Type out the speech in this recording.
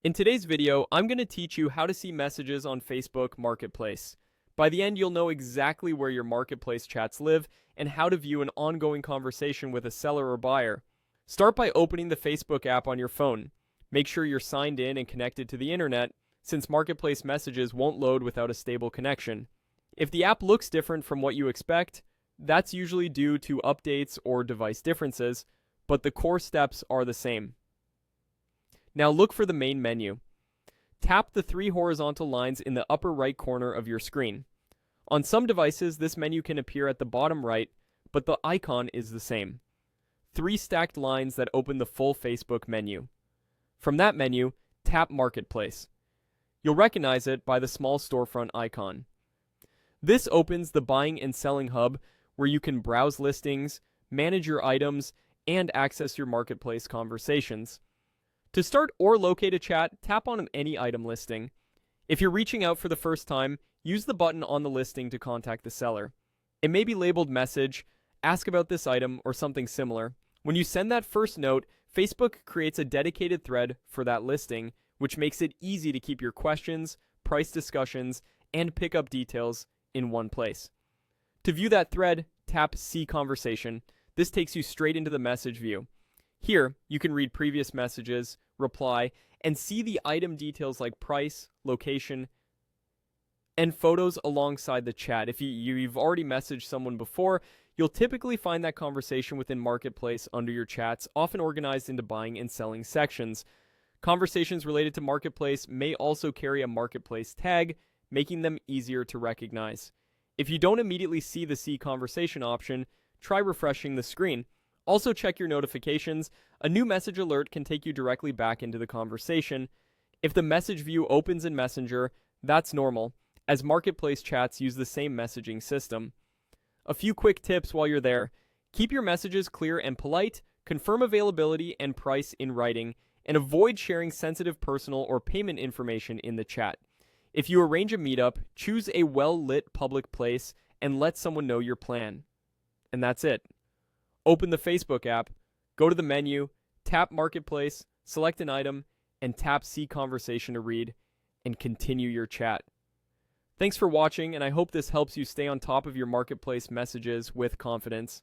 In today's video, I'm going to teach you how to see messages on Facebook Marketplace. By the end, you'll know exactly where your marketplace chats live and how to view an ongoing conversation with a seller or buyer. Start by opening the Facebook app on your phone. Make sure you're signed in and connected to the internet, since marketplace messages won't load without a stable connection. If the app looks different from what you expect, that's usually due to updates or device differences, but the core steps are the same. Now look for the main menu. Tap the three horizontal lines in the upper right corner of your screen. On some devices, this menu can appear at the bottom right, but the icon is the same. Three stacked lines that open the full Facebook menu. From that menu, tap Marketplace. You'll recognize it by the small storefront icon. This opens the buying and selling hub where you can browse listings, manage your items, and access your marketplace conversations. To start or locate a chat, tap on any item listing. If you're reaching out for the first time, use the button on the listing to contact the seller. It may be labeled message, ask about this item, or something similar. When you send that first note, Facebook creates a dedicated thread for that listing, which makes it easy to keep your questions, price discussions, and pickup details in one place. To view that thread, tap See Conversation. This takes you straight into the message view. Here, you can read previous messages, reply, and see the item details like price, location, and photos alongside the chat. If you've already messaged someone before, you'll typically find that conversation within Marketplace under your chats, often organized into buying and selling sections. Conversations related to Marketplace may also carry a Marketplace tag, making them easier to recognize. If you don't immediately see the See Conversation option, try refreshing the screen. Also check your notifications. A new message alert can take you directly back into the conversation. If the message view opens in Messenger, that's normal, as Marketplace chats use the same messaging system. A few quick tips while you're there. Keep your messages clear and polite, confirm availability and price in writing, and avoid sharing sensitive personal or payment information in the chat. If you arrange a meetup, choose a well-lit public place and let someone know your plan. And that's it. Open the Facebook app, go to the menu, tap Marketplace, select an item, and tap See Conversation to read, and continue your chat. Thanks for watching, and I hope this helps you stay on top of your Marketplace messages with confidence.